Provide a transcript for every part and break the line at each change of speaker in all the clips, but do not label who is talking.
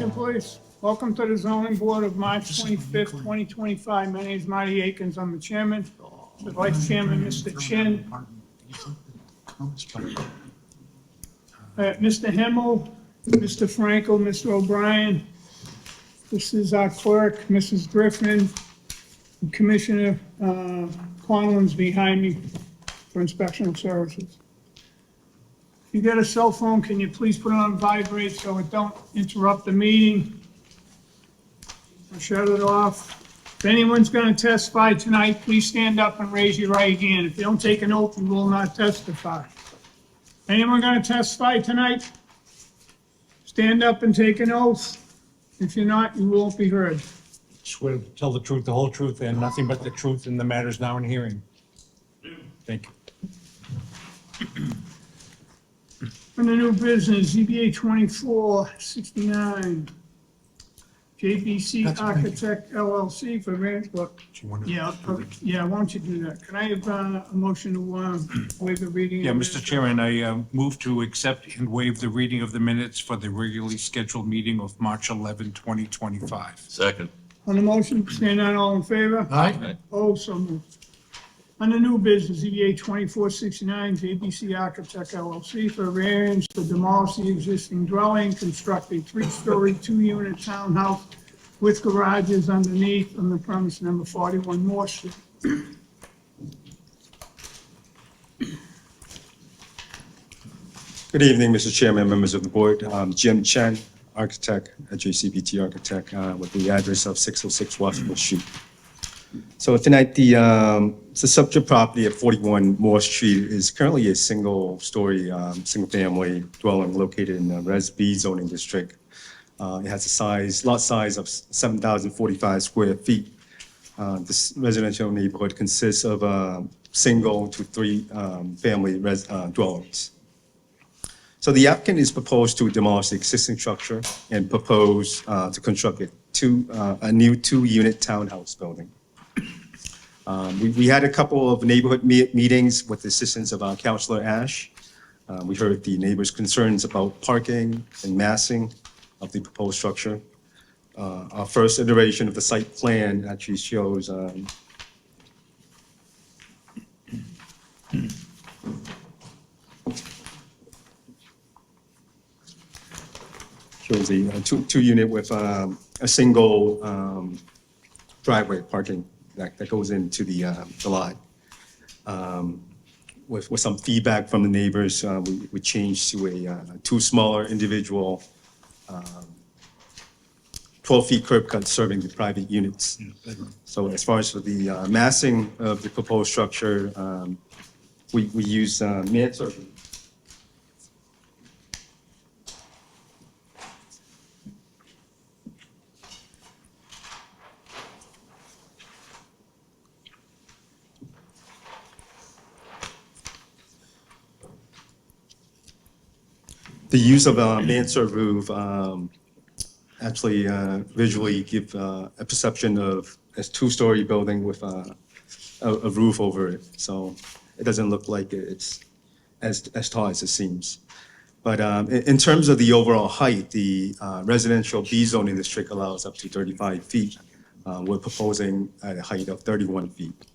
attention, please. Welcome to the zoning board of March 25th, 2025. My name is Marty Akins. I'm the chairman. The vice chairman, Mr. Chin. Mr. Himmel, Mr. Frankel, Mr. O'Brien. This is our clerk, Mrs. Griffin. And Commissioner Conlon's behind me for inspectional services. If you got a cell phone, can you please put it on vibrate so it don't interrupt the meeting? Or shut it off. If anyone's going to testify tonight, please stand up and raise your right hand. If you don't take an oath, you will not testify. Anyone going to testify tonight? Stand up and take an oath. If you're not, you won't be heard.
Swear to tell the truth, the whole truth, and nothing but the truth in the matters now in hearing. Thank you.
On the new business, ZBA 2469, JBC Architect LLC for rent, what? Yeah, why don't you do that? Can I have a motion to waive the reading?
Yeah,
of
Mr.
minutes?
Chairman, I move to accept and waive the reading of the minutes for the regularly scheduled meeting of March 11, 2025.
Second.
On the motion, stand none, all in favor?
Aye.
Oh, so moved. On the new business, ZBA 2469, JBC Architect LLC for variance to demolish the existing dwelling, construct a three-story, two-unit townhouse with garages underneath on the premise number 41 Moore Street.
Good evening, Mr. Chairman, members of the board. Jim Chen, architect at JCPT Architect, with the address of 606 Washington Street. So tonight, the subject property at 41 Moore Street is currently a single-story, single-family dwelling located in the Res B zoning district. It has a lot size of 7,045 square feet. This residential neighborhood consists of single to three family dwellings. So the applicant is proposed to demolish the existing structure and propose to construct a new two-unit townhouse building. We had a couple of neighborhood meetings with the assistance of Councilor Ash. We heard the neighbors' concerns about parking and massing of the proposed structure. Our first iteration of the site plan actually shows a two-unit with a single driveway parking that goes into the lot. With some feedback from the neighbors, we changed to two smaller individual 12-feet curb cut serving the private units. So as far as for the massing of the proposed structure, we use mansard. The use of a mansard roof actually visually give a perception of a two-story building with a roof over it. So it doesn't look like it's as tall as it seems. But in terms of the overall height, the residential B zoning district allows up to 35 feet. We're proposing at a height of 31 feet.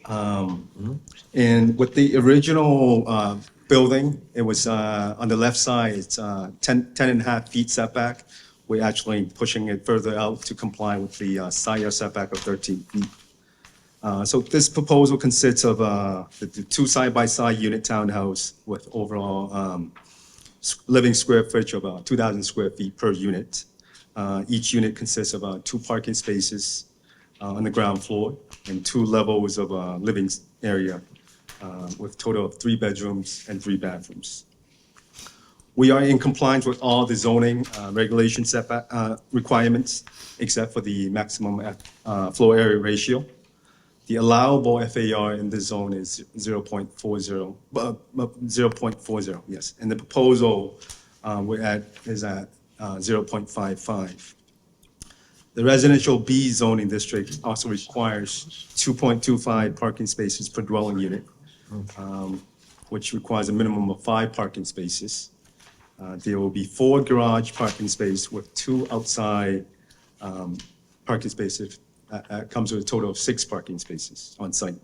And with the original building, it was on the left side, it's 10 and a half feet setback. We're actually pushing it further out to comply with the side yard setback of 13 feet. So this proposal consists of the two side-by-side unit townhouse with overall living square footage of 2,000 square feet per unit. Each unit consists of two parking spaces on the ground floor and two levels of living area with a total of 3 bedrooms and 3 bathrooms. We are in compliance with all the zoning regulation setback requirements, except for the maximum floor area ratio. The allowable FAR in this zone is 0.40, yes. And the proposal is at 0.55. The residential B zoning district also requires 2.25 parking spaces per dwelling unit, which requires a minimum of 5 parking spaces. There will be 4 garage parking spaces with 2 outside parking spaces. Comes with a total of 6 parking spaces on site.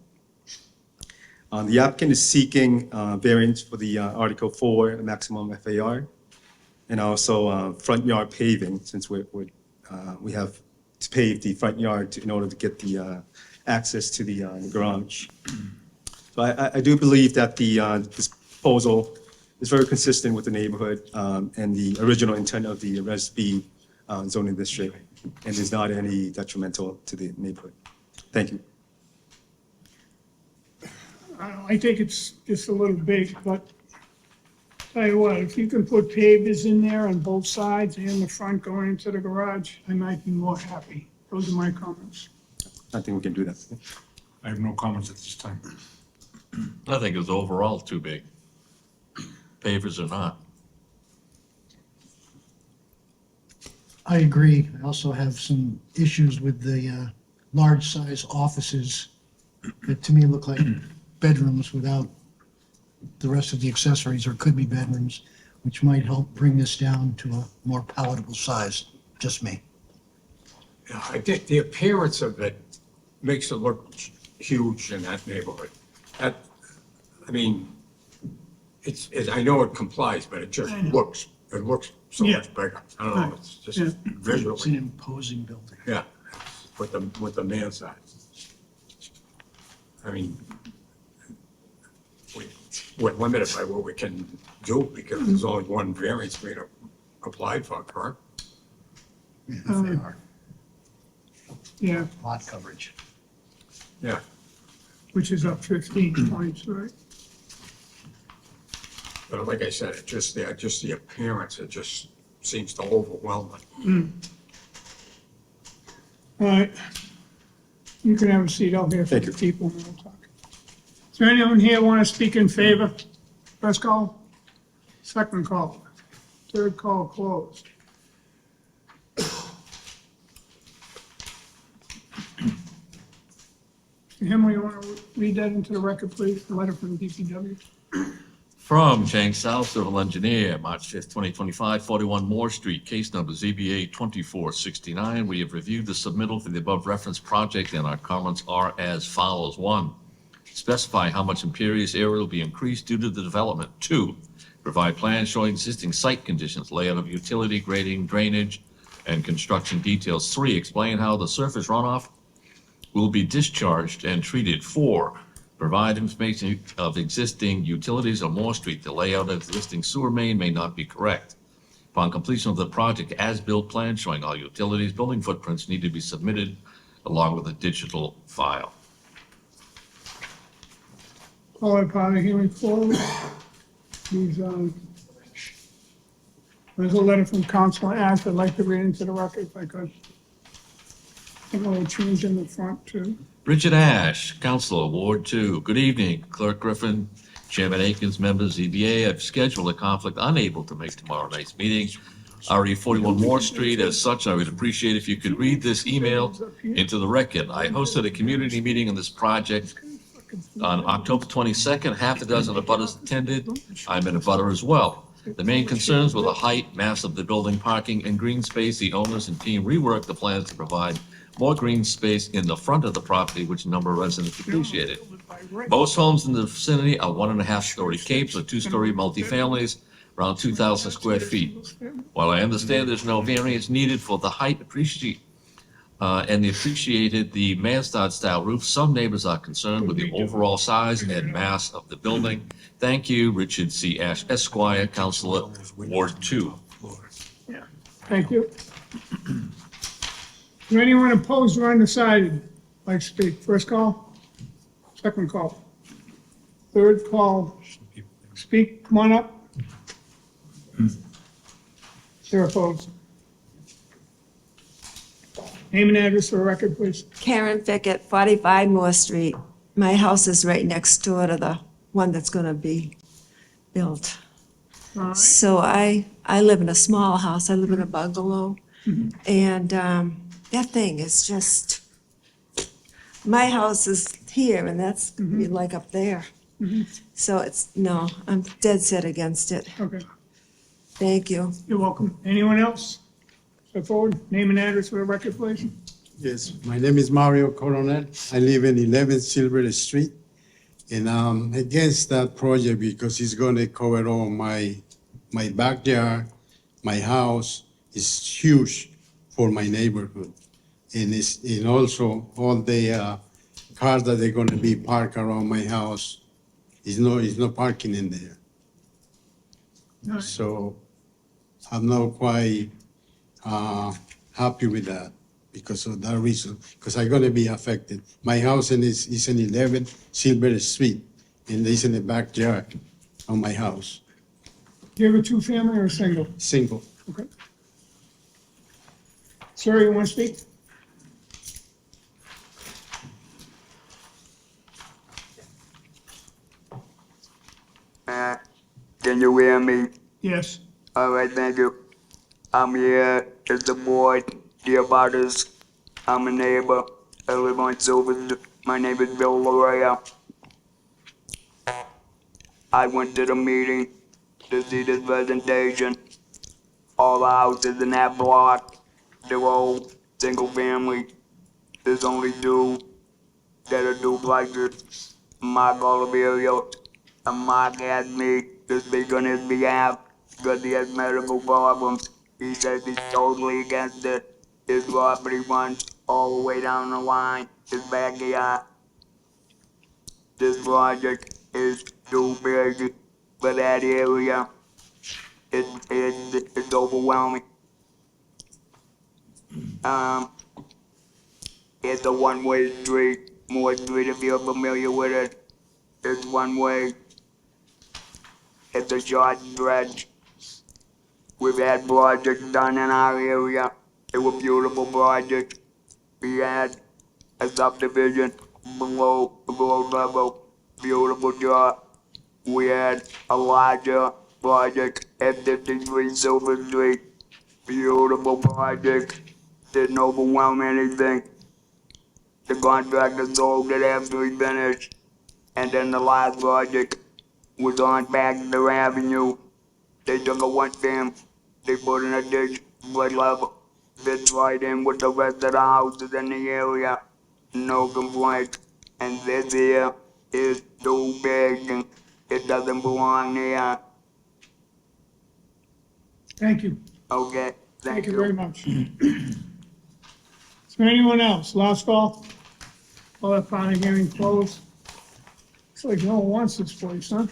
The applicant is seeking variance for the Article 4 maximum FAR, and also front yard paving, since we have to pave the front yard in order to get the access to the garage. So I do believe that this proposal is very consistent with the neighborhood and the original intent of the Res B zoning district, and is not any detrimental to the neighborhood. Thank you.
I think it's just a little big, but tell you what, if you can put pavers in there on both sides and the front going into the garage, I might be more happy. Those are my comments.
I think we can do that.
I have no comments at this time.
I think it's overall too big. Pavers or not.
I agree. I also have some issues with the large-size offices that to me look like bedrooms without the rest of the accessories, or could be bedrooms, which might help bring this down to a more palatable size. Just me.
Yeah, I think the appearance of it makes it look huge in that neighborhood. I mean, I know it complies, but it just
I know.
looks so
Yeah.
much bigger. I don't know, it's just
Yeah.
It's an
visually,
imposing building.
yeah, with the man side. I mean, we're limited by what we can do because there's only one variance being applied for, correct?
Yeah, they are.
Yeah,
Lot coverage.
Yeah,
which is up 15 points, right?
but like I said, just the appearance, it just seems to overwhelm it.
All right. You can have a seat out here for
Thank
the
you.
people and we'll talk. Is there anyone here want to speak in favor? First call, second call, third call closed. Mr. Himmel, you want to read that into the record, please, the letter from DPW?
From Chang South Civil Engineer, March 5th, 2025, 41 Moore Street, case number ZBA 2469. We have reviewed the submittal for the above referenced project, and our comments are as follows. 1, specify how much impervious area will be increased due to the development. 2, provide plans showing existing site conditions, layout of utility, grading, drainage, and construction details. 3, explain how the surface runoff will be discharged and treated. 4, provide information of existing utilities on Moore Street. The layout of existing sewer main may not be correct. Upon completion of the project, as-built plan showing all utilities, building footprints need to be submitted along with a digital file.
Call it part of the hearing forward. There's a letter from Councilor Ash I'd like to read into the record if I could. A little change in the front too.
Richard Ash, Councilor, Ward 2. Good evening, Clerk Griffin, Chairman Akins, members ZBA. I've scheduled a conflict, unable to make tomorrow night's meeting. RE 41 Moore Street. As such, I would appreciate if you could read this email into the record. I hosted a community meeting on this project on October 22nd. Half a dozen abutters attended. I'm in a butter as well. The main concerns were the height, mass of the building, parking, and green space. The owners and team reworked the plans to provide more green space in the front of the property, which a number of residents appreciated. Most homes in the vicinity are 1.5-story capes or 2-story multifamilies, around 2,000 square feet. While I understand there's no variance needed for the height and the Mansard-style roof, some neighbors are concerned with the overall size and mass of the building. Thank you, Richard C. Ash, Esquire, Councilor, Ward 2.
Yeah, thank you. Is there anyone opposed or undecided? Like to speak? First call, second call, third call. Speak, come on up. They're opposed. Name and address for the record, please.
Karen Fickett, 45 Moore Street. My house is right next door to the one that's going to be built.
All right.
So I live in a small house. I live in a bungalow. And that thing is just, my house is here and that's gonna be like up there. So no, I'm dead set against it.
Okay.
Thank you.
You're welcome. Anyone else? Step forward, name and address for the record, please.
Yes, my name is Mario Coronel. I live in 11 Silver Street. And I'm against that project because it's gonna cover all my backyard, my house is huge for my neighborhood. And also all the cars that they're gonna be parked around my house, is no parking in there.
All right.
So I'm not quite happy with that because of that reason, because I'm gonna be affected. My house is in 11 Silver Street, and it's in the backyard of my house,
Do you have a two-family or a single?
single.
Okay. Sir, you want to speak?
Can you hear me?
Yes.
All right, thank you. I'm here to support the abutters. I'm a neighbor. I live on Silver. My name is Bill Larrea. I went to the meeting to see this presentation. All the houses in that block, they're all single family. There's only two that are duplexes. Mark Oliverio and Mark asked me to speak on his behalf because he has medical problems. He says he's totally against it. His property runs all the way down the line, his backyard. This project is too big for that area. It's overwhelming. It's a one-way street. More Street, if you're familiar with it. It's one way. It's a short stretch. We've had projects done in our area. They were beautiful projects. We had a subdivision below level. Beautiful job. We had a larger project at 53 Silver Street. Beautiful project. Didn't overwhelm anything. The contractor sold it after he finished. And then the last project was on Baxter Avenue. They took a one fam, they put in a ditch, split level, fits right in with the rest of the houses in the area. No complaints. And this here is too big and it doesn't belong here.
Thank you.
Okay,
Thank you very much. Is there anyone else? Last call? All that final hearing closed. Looks like no one wants this place, huh?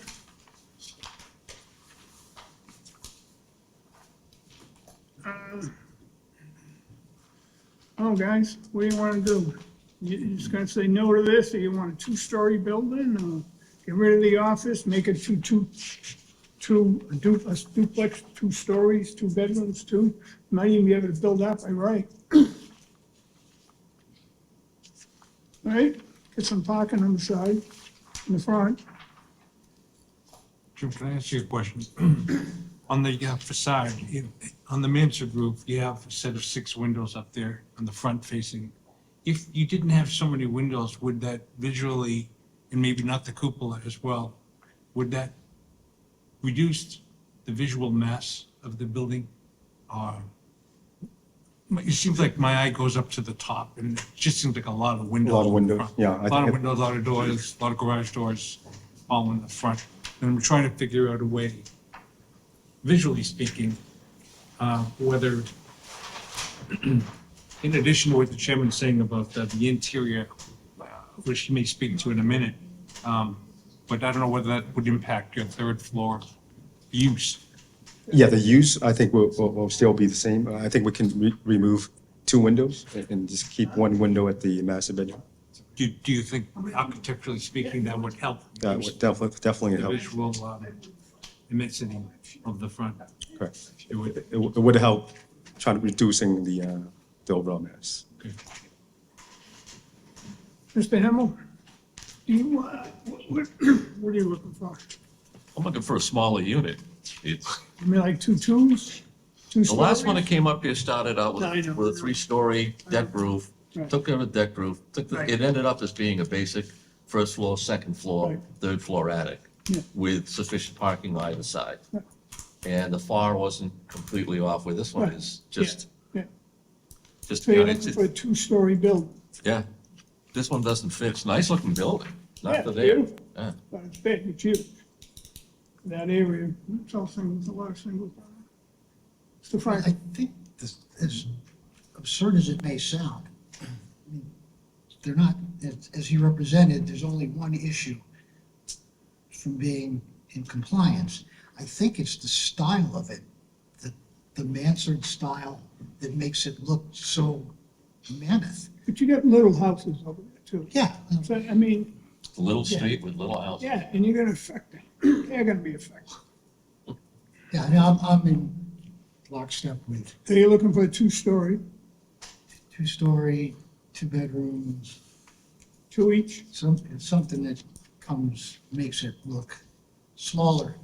Oh, guys, what do you want to do? You just gonna say no to this, or you want a two-story building, or get rid of the office, make it a duplex, 2 stories, 2 bedrooms, 2? Might even be able to build that by right. All right, get some parking on the side, in the front.
Jim, can I ask you a question? On the facade, on the mansard roof, you have a set of 6 windows up there on the front facing. If you didn't have so many windows, would that visually, and maybe not the cupola as well, would that reduce the visual mass of the building? It seems like my eye goes up to the top, and it just seems like a lot of windows.
A lot of
in the
windows,
front.
yeah, I
A lot of
think-
windows, a lot of doors, a lot of garage doors, all in the front. And I'm trying to figure out a way, visually speaking, whether, in addition to what the chairman's saying about the interior, which he may speak to in a minute, but I don't know whether that would impact your 3rd floor use.
Yeah, the use, I think will still be the same. I think we can remove 2 windows and just keep 1 window at the master bedroom.
Do you think architecturally speaking, that would help?
That would definitely
The
help.
visual immensity of the front.
Correct.
It would,
It would help trying to reducing the overall mass.
okay.
Mr. Himmel, do you, what are you looking for?
I'm looking for a smaller unit. It's,
You mean like 2 twos? 2
the last one that
stories?
came up here started out
No, I know.
with a 3-story deck roof,
Right.
took care of the deck roof,
Right.
it ended up as being a basic 1st floor, 2nd floor,
Right.
3rd floor attic
Yeah.
with sufficient parking on either side. and the FAR wasn't completely off where this one
Right.
is, just,
Yeah.
just,
So
you
you're
know,
looking for a two-story building.
yeah. This one doesn't fit. It's a nice looking building,
Yeah,
not for there.
beautiful.
Yeah.
But it's big, it's huge. That area, it's all singles, a lot of singles. Mr.
I
Franklin,
think this, as absurd as it may sound, I mean, they're not, as he represented, there's only one issue from being in compliance. I think it's the style of it, the mansard style that makes it look so mammoth.
but you got little houses over there too.
Yeah,
So, I mean,
It's a little street with little houses.
yeah, and you're gonna affect it. They're gonna be affected.
yeah, I mean, I'm in lockstep with
So you're looking for a two-story,
two-story, two bedrooms,
two each?
something that makes it look smaller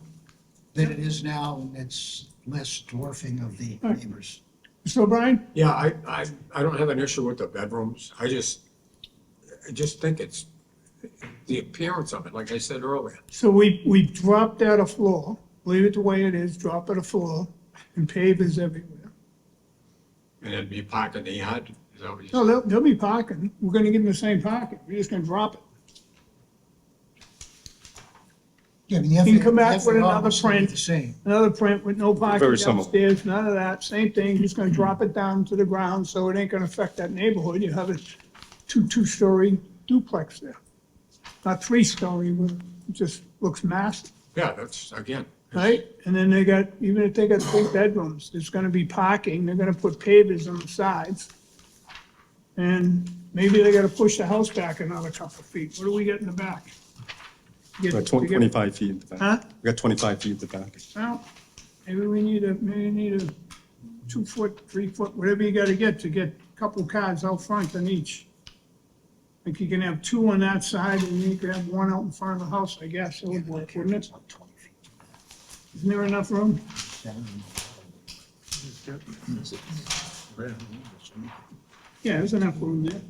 than it is now, and it's less dwarfing of the
Right.
neighbors.
Mr. O'Brien?
Yeah, I don't have an issue with the bedrooms. I just think it's the appearance of it, like I said earlier.
So we dropped out a floor, leave it the way it is, drop it a floor, and pavers everywhere.
And then be parking the yard. Is that what you
No,
said?
they'll be parking. We're gonna give them the same parking. We're just gonna drop it.
Yeah, I mean, the
You can come back
FAR
with another
will still be
print.
the same.
Another print with no parking
Very similar.
downstairs, none of that, same thing, just gonna drop it down to the ground, so it ain't gonna affect that neighborhood. You have a two-story duplex there. Not three-story, where it just looks massive,
Yeah, that's, again.
right? And then they got, even if they got big bedrooms, there's gonna be parking, they're gonna put pavers on the sides. And maybe they gotta push the house back another couple of feet. What do we get in the back? Get-
About 25 feet in the back.
Huh?
We got 25 feet in the back.
Well, maybe we need a 2 foot, 3 foot, whatever you gotta get to get a couple cars out front on each. Like you can have two on that side and you can have one out in front of the house, I guess, it would work, wouldn't it? Isn't there enough room? Yeah, there's enough room there.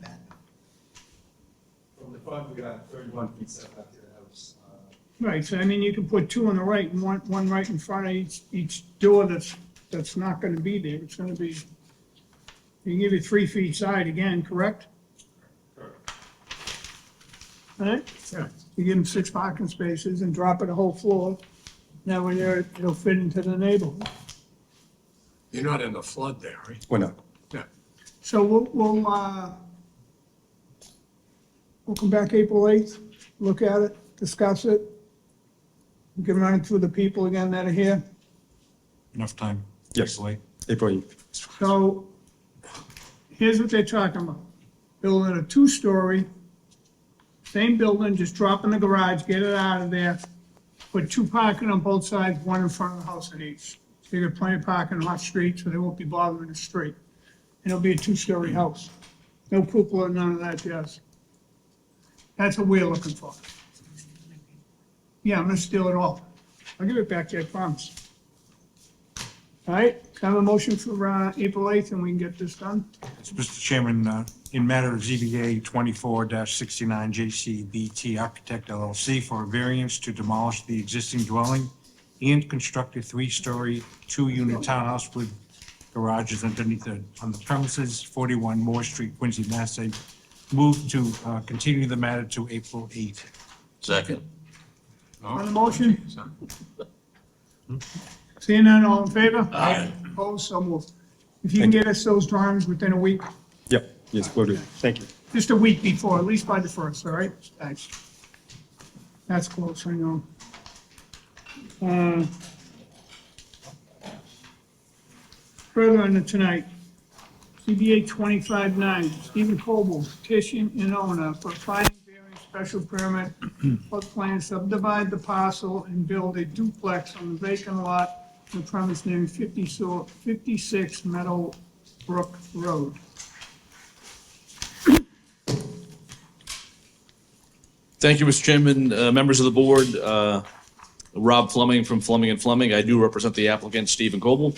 From the front, we got 31 feet setback to the house.
Right, so I mean, you can put two on the right and one right in front of each door that's not gonna be there, it's gonna be, you can give you 3 feet side again, correct? All right?
Yeah.
You give them 6 parking spaces and drop it a whole floor. Now when it'll fit into the neighborhood.
You're not in the flood there, right?
We're not.
Yeah.
So we'll come back April 8th, look at it, discuss it. We can run it through the people again that are here.
Enough time.
Yes.
Late.
April 8th.
So here's what they're talking about. Building a 2-story, same building, just drop in the garage, get it out of there. Put 2 parking on both sides, 1 in front of the house at each. So you got plenty of parking on the street, so they won't be bothering the street. And it'll be a 2-story house. No cupola, none of that, yes. That's what we're looking for. Yeah, I'm gonna steal it all. I'll give it back to you, I promise. All right, can I have a motion for April 8th and we can get this done?
Mr. Chairman, in matter of ZBA 24-69 JCBT Architect LLC for a variance to demolish the existing dwelling and construct a 3-story, 2-unit townhouse with garages underneath on the premises, 41 Moore Street, Quincy, Mass. I move to continue the matter to April 8th.
Second.
On the motion? Seeing none, all in favor? Aye. Opposed, so moved. If you can get us those drawings within a week,
Yep, yes, will do. Thank you.
just a week before, at least by the 1st, all right? Thanks. That's close, I know. Further on to tonight, CBA 25-9, Stephen Coble, petition and owner for finding variance special permit, floodplain subdivide the parcel and build a duplex on the vacant lot on the premise named 56 Meadow Brook Road.
Thank you, Mr. Chairman, members of the board. Rob Fleming from Fleming and Fleming. I do represent the applicant, Stephen Coble.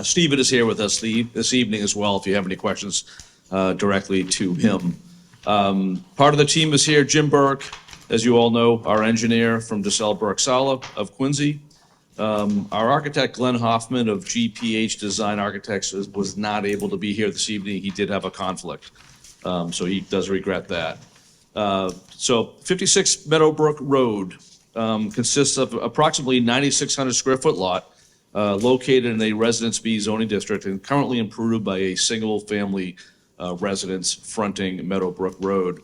Stephen is here with us this evening as well, if you have any questions directly to him. Part of the team is here, Jim Burke, as you all know, our engineer from DeSalle Burke Sala of Quincy. Our architect, Glenn Hoffman of GPH Design Architects, was not able to be here this evening. He did have a conflict, so he does regret that. So 56 Meadowbrook Road consists of approximately 9,600 square foot lot located in a Residence B zoning district and currently improved by a single-family residence fronting Meadowbrook Road.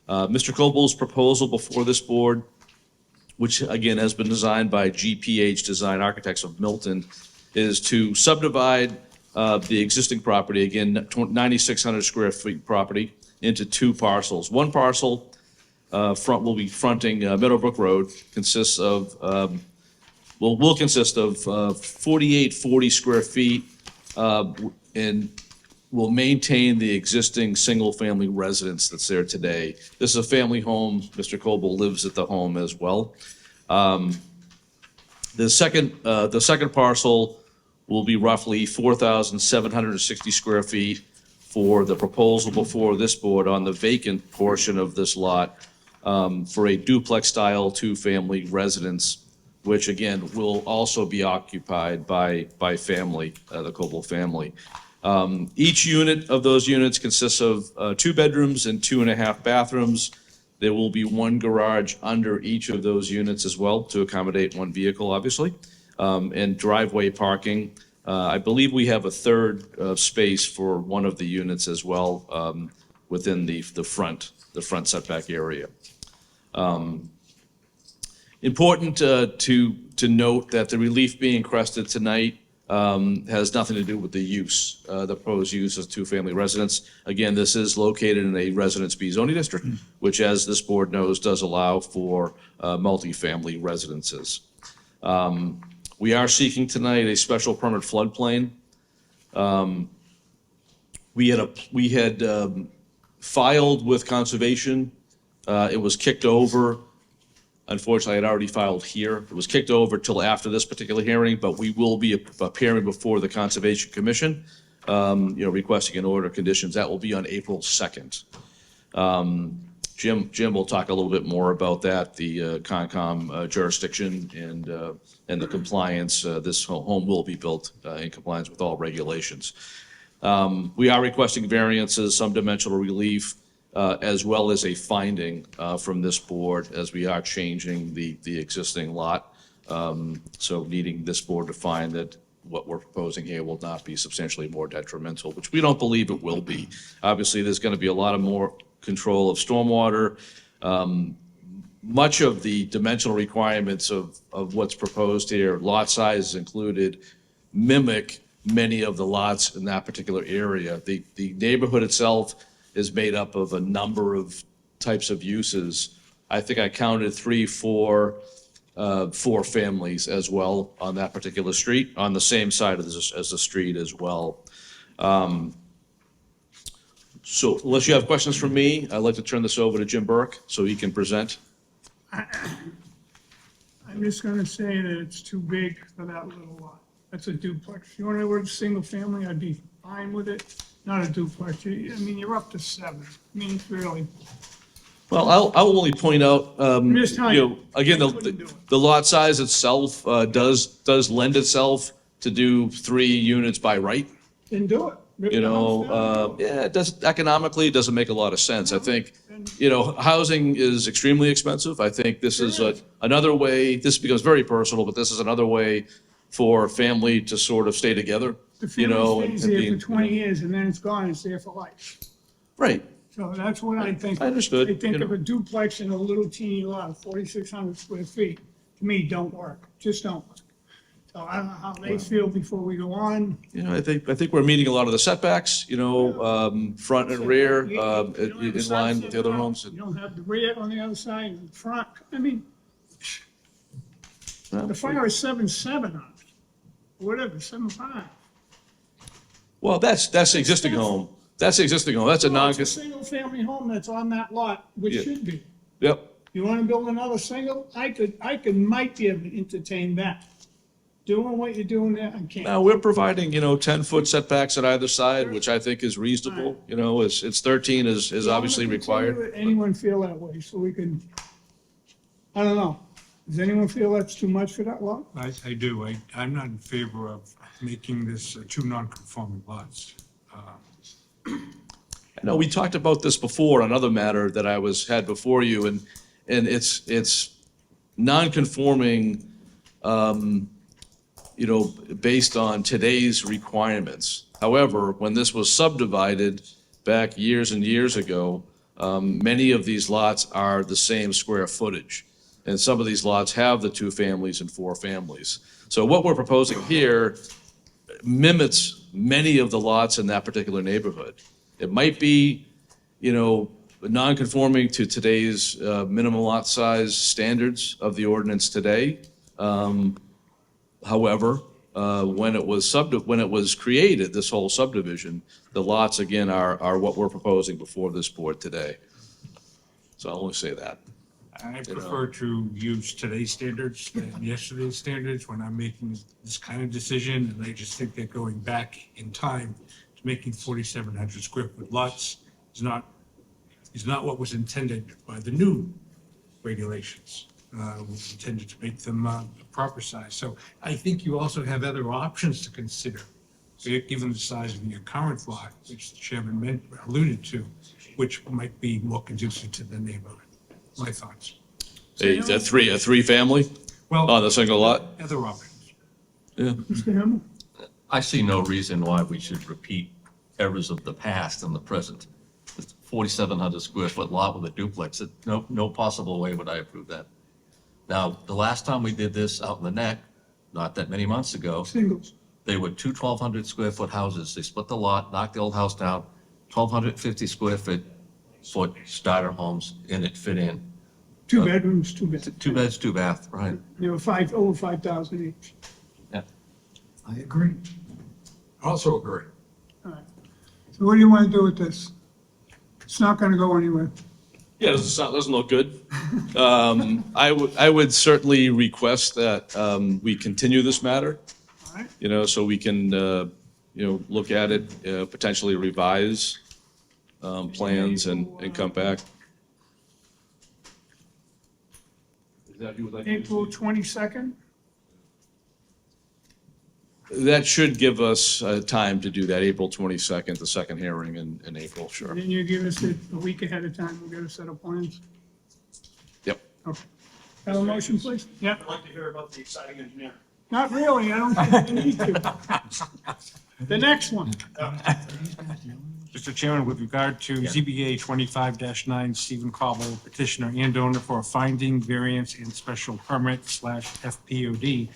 Mr. Cobal's proposal before this board, which again has been designed by GPH Design Architects of Milton, is to subdivide the existing property, again, 9,600 square feet property, into two parcels. One parcel will be fronting Meadowbrook Road, consists of, will consist of 4,840 square feet, and will maintain the existing single-family residence that's there today. This is a family home. Mr. Coble lives at the home as well. The second parcel will be roughly 4,760 square feet for the proposal before this board on the vacant portion of this lot for a duplex-style two-family residence, which again will also be occupied by family, the Coble family. Each unit of those units consists of 2 bedrooms and 2.5 bathrooms. There will be 1 garage under each of those units as well to accommodate 1 vehicle, obviously, and driveway parking. I believe we have a third space for one of the units as well within the front setback area. Important to note that the relief being requested tonight has nothing to do with the use, the proposed use as two-family residence. Again, this is located in a Residence B zoning district, which, as this board knows, does allow for multifamily residences. We are seeking tonight a special permit floodplain. We had filed with conservation. It was kicked over. Unfortunately, I'd already filed here. It was kicked over till after this particular hearing, but we will be appearing before the Conservation Commission, requesting an order of conditions. That will be on April 2nd. Jim will talk a little bit more about that, the Concom jurisdiction and the compliance. This home will be built in compliance with all regulations. We are requesting variances, some dimensional relief, as well as a finding from this board as we are changing the existing lot. So needing this board to find that what we're proposing here will not be substantially more detrimental, which we don't believe it will be. Obviously, there's going to be a lot of more control of stormwater. Much of the dimensional requirements of what's proposed here, lot size included, mimic many of the lots in that particular area. The neighborhood itself is made up of a number of types of uses. I think I counted 4 families as well on that particular street, on the same side as the street as well. So unless you have questions for me, I'd like to turn this over to Jim Burke so he can present.
I'm just gonna say that it's too big for that little lot. That's a duplex. If you wanna work single family, I'd be fine with it. Not a duplex. You're up to 7. It's really,
Well, I will only point out,
just telling you,
again,
I couldn't do it.
the lot size itself does lend itself to do 3 units by right.
then do it. Rip the house down, do it.
Yeah, it does, economically, it doesn't make a lot of sense. I think, housing is extremely expensive. I think this is another way, this becomes very personal, but this is another way for family to sort of stay together,
The
and
family stays there
being-
for 20 years and then it's gone, it's there for life.
Right.
So that's what I think.
I understood,
I think
you
of a duplex in a little teeny lot, 4,600 square feet, to me, don't work, just don't work. So I don't know how they feel before we go on.
I think we're meeting a lot of the setbacks, front and rear,
You don't have
in
the
line
side
with the other
setback,
homes.
You don't have the rear on the other side, and the front, the fire is 7.7 on it, whatever, 7.5.
Well, that's the existing home. That's the existing home. That's a
No,
non,
it's a single-family home that's on that lot, which
Yeah.
should be.
yep.
You wanna build another single, might be able to entertain that. Doing what you're doing there, I can't.
Now, we're providing, 10-foot setbacks on either side, which I think is reasonable. It's 13 is obviously
Well, I'm gonna
required.
continue it. Anyone feel that way, so we can, I don't know. Does anyone feel that's too much for that lot?
I do. I'm not in favor of making this two non-conforming lots.
No, we talked about this before on another matter that had before you, and it's non-conforming, based on today's requirements. However, when this was subdivided back years and years ago, many of these lots are the same square footage. And some of these lots have the 2 families and 4 families. So what we're proposing here mimics many of the lots in that particular neighborhood. It might be, non-conforming to today's minimum lot size standards of the ordinance today. However, when it was created, this whole subdivision, the lots again are what we're proposing before this board today. So I'll only say that.
I prefer to use today's standards than yesterday's standards when I'm making this kind of decision, and I just think that going back in time to making 4,700 square foot lots is not what was intended by the new regulations. Was intended to make them a proper size. So I think you also have other options to consider, given the size of your current lot, which the chairman alluded to, which might be more conducive to the neighborhood. My thoughts.
A 3-family
Well,
on a single lot?
other options.
Yeah.
Mr. Himmel?
I see no reason why we should repeat errors of the past and the present. It's 4,700 square foot lot with a duplex. No possible way would I approve that. Now, the last time we did this out in the neck, not that many months ago,
Singles.
they were 1,200 square foot houses. They split the lot, knocked the old house down, 1,250 square foot starter homes, and it fit in.
2 bedrooms, 2 beds.
2 beds, 2 bath, right?
They were over 5,000 each.
I agree.
Also agree.
All right. So what do you want to do with this? It's not going to go anywhere.
Yeah, doesn't look good. I would certainly request that we continue this matter,
All right?
so we can, look at it, potentially revise plans and come back. Is that you would like?
April 22nd?
That should give us time to do that, April 22nd, the second hearing in April, sure.
And then you give us it a week ahead of time, we'll get a set of plans.
Yep.
Okay. Have a motion, please? Yeah.
I'd like to hear about the exciting engineer.
Not really, I don't think we need to. The next one.
Mr. Chairman, with regard to ZBA 25-9, Stephen Cobble, petitioner and owner for a finding, variance, and special permit / FPOD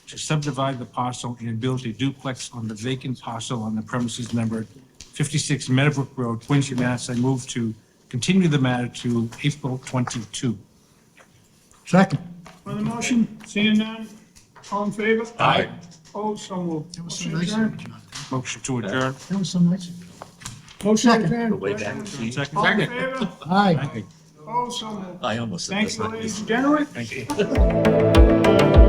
to subdivide the parcel and build a duplex on the vacant parcel on the premises numbered 56 Meadowbrook Road, Quincy, Mass. I move to continue the matter to April 22.
Second.
On the motion, seeing none, all in favor?
Aye.
Opposed, so moved.
That was so
Motion
nice of you,
adjourned.
John.
Motion to adjourn.
That was so nice of you.
Motion
Second.
adjourned.
Way back.
Second.
All in favor?
Aye.
Opposed, so moved.
I almost said
Thank
that's
you,
not
ladies
good.
and gentlemen.